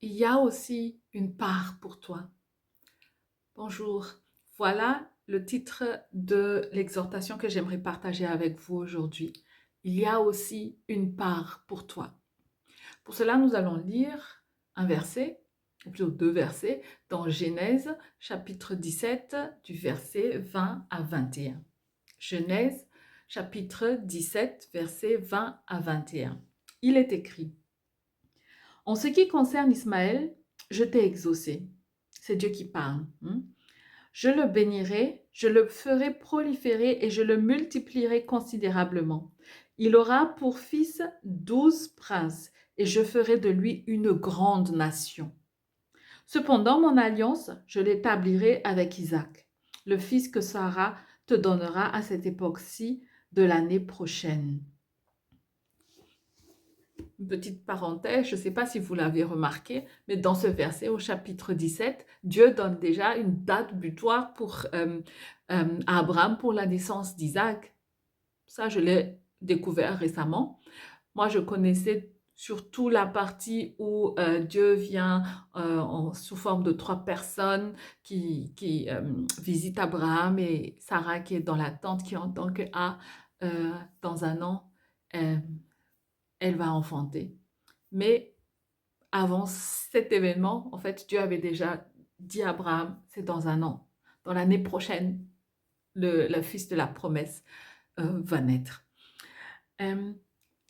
il y a aussi une part pour toi. Bonjour, voilà le titre de l'exhortation que j'aimerais partager avec vous aujourd'hui. Il y a aussi une part pour toi. Pour cela, nous allons lire un verset, ou plutôt deux versets, dans Genèse chapitre 17 du verset 20 à 21. Genèse chapitre 17, versets 20 à 21. Il est écrit: En ce qui concerne Ismaël, je t'ai exaucé. C'est Dieu qui parle. Je le bénirai, je le ferai proliférer et je le multiplierai considérablement. Il aura pour fils 12 princes et je ferai de lui une grande nation. Cependant, mon alliance, je l'établirai avec Isaac, le fils que Sarah te donnera à cette époque-ci de l'année prochaine. Une petite parenthèse, je ne sais pas si vous l'avez remarqué, mais dans ce verset au chapitre 17, Dieu donne déjà une date butoir à Abraham pour la naissance d'Isaac. Ça, je l'ai découvert récemment. Moi, je connaissais surtout la partie où Dieu vient sous forme de 3 personnes qui visitent Abraham et Sarah qui est dans la tente, qui entend que dans un an, euh, elle va enfanter. Mais avant cet événement, en fait, Dieu avait déjà dit à Abraham, c'est dans un an, dans l'année prochaine, le fils de la promesse va naître. Euh,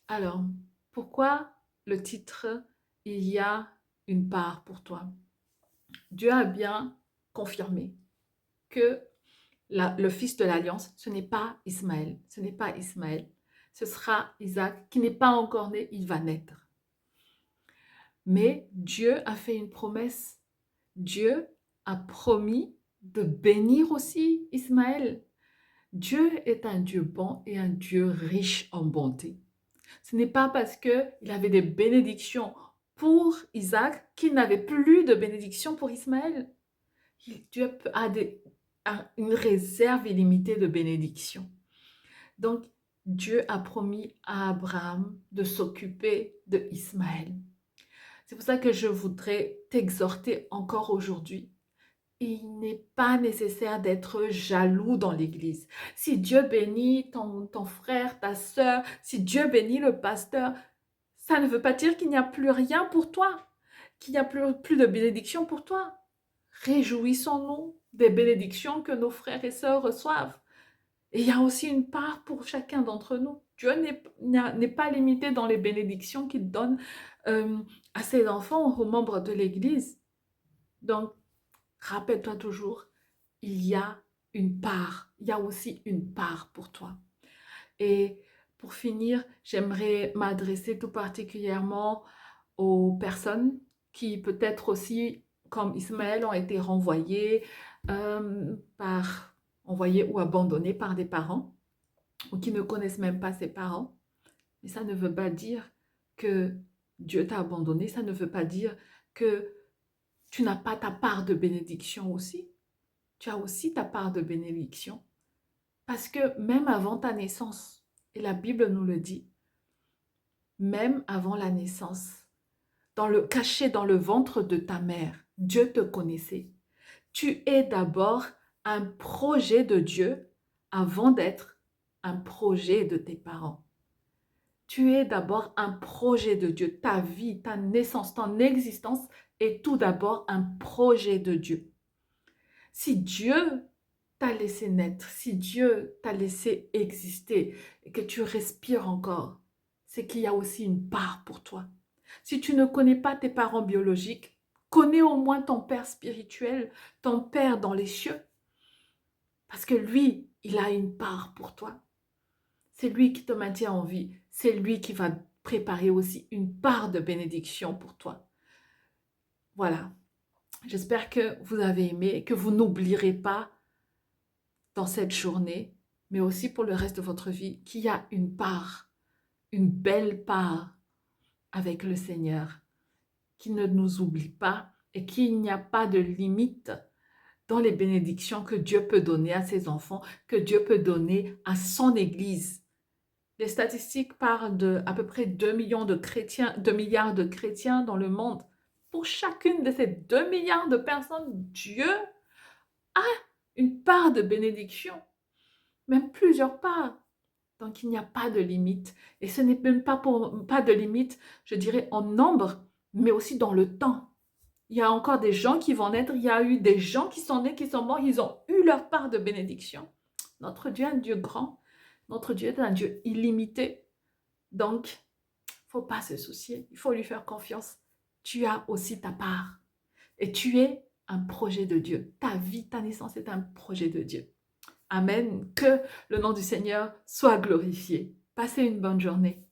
alors, pourquoi le titre Il y a une part pour toi? Dieu a bien confirmé que le fils de l'alliance, ce n'est pas Ismaël, ce n'est pas Ismaël, ce sera Isaac qui n'est pas encore né, il va naître. Mais Dieu a fait une promesse. Dieu a promis de bénir aussi Ismaël. Dieu est un Dieu bon et un Dieu riche en bonté. Ce n'est pas parce qu'il avait des bénédictions pour Isaac qu'il n'avait plus de bénédictions pour Ismaël. Dieu a une réserve illimitée de bénédictions. Donc, Dieu a promis à Abraham de s'occuper de Ismaël. C'est pour ça que je voudrais t'exhorter encore aujourd'hui. Il n'est pas nécessaire d'être jaloux dans l'Église. Si Dieu bénit ton frère, ta sœur, si Dieu bénit le pasteur, ça ne veut pas dire qu'il n'y a plus rien pour toi, qu'il n'y a plus de bénédiction pour toi. Réjouissons-nous des bénédictions que nos frères et sœurs reçoivent. Et il y a aussi une part pour chacun d'entre nous. Dieu n'est pas limité dans les bénédictions qu'il donne à ses enfants, aux membres de l'Église. Donc, rappelle-toi toujours, il y a une part, il y a aussi une part pour toi. Et pour finir, j'aimerais m'adresser tout particulièrement aux personnes qui peut-être aussi, comme Ismaël, ont été envoyées ou abandonnées par des parents, ou qui ne connaissent même pas ses parents. Mais ça ne veut pas dire que Dieu t'a abandonné, ça ne veut pas dire que tu n'as pas ta part de bénédiction aussi. Tu as aussi ta part de bénédiction. Parce que même avant ta naissance, et la Bible nous le dit, même avant la naissance, caché dans le ventre de ta mère, Dieu te connaissait. Tu es d'abord un projet de Dieu avant d'être un projet de tes parents. Tu es d'abord un projet de Dieu. Ta vie, ta naissance, ton existence est tout d'abord un projet de Dieu. Si Dieu t'a laissé naître, si Dieu t'a laissé exister et que tu respires encore, c'est qu'il y a aussi une part pour toi. Si tu ne connais pas tes parents biologiques, connais au moins ton père spirituel, ton père dans les cieux. Parce que lui, il a une part pour toi. C'est lui qui te maintient en vie. C'est lui qui va préparer aussi une part de bénédiction pour toi. Voilà. J'espère que vous avez aimé et que vous n'oublierez pas dans cette journée, mais aussi pour le reste de votre vie, qu'il y a une part, une belle part avec le Seigneur, qu'il ne nous oublie pas et qu'il n'y a pas de limite dans les bénédictions que Dieu peut donner à ses enfants, que Dieu peut donner à son Église. Les statistiques parlent de à peu près 2 milliards de chrétiens dans le monde. pour chacune de ces 2 milliards de personnes, Dieu a une part de bénédiction, même plusieurs parts. Donc, il n'y a pas de limite. Et ce n'est même pas de limite, je dirais, en nombre, mais aussi dans le temps. Il y a encore des gens qui vont naître, il y a eu des gens qui sont nés, qui sont morts, ils ont eu leur part de bénédiction. Notre Dieu est un Dieu grand. Notre Dieu est un Dieu illimité. Donc, il ne faut pas se soucier, il faut lui faire confiance. Tu as aussi ta part. Et tu es un projet de Dieu. Ta vie, ta naissance est un projet de Dieu. Amen. Que le nom du Seigneur soit glorifié. Passez une bonne journée.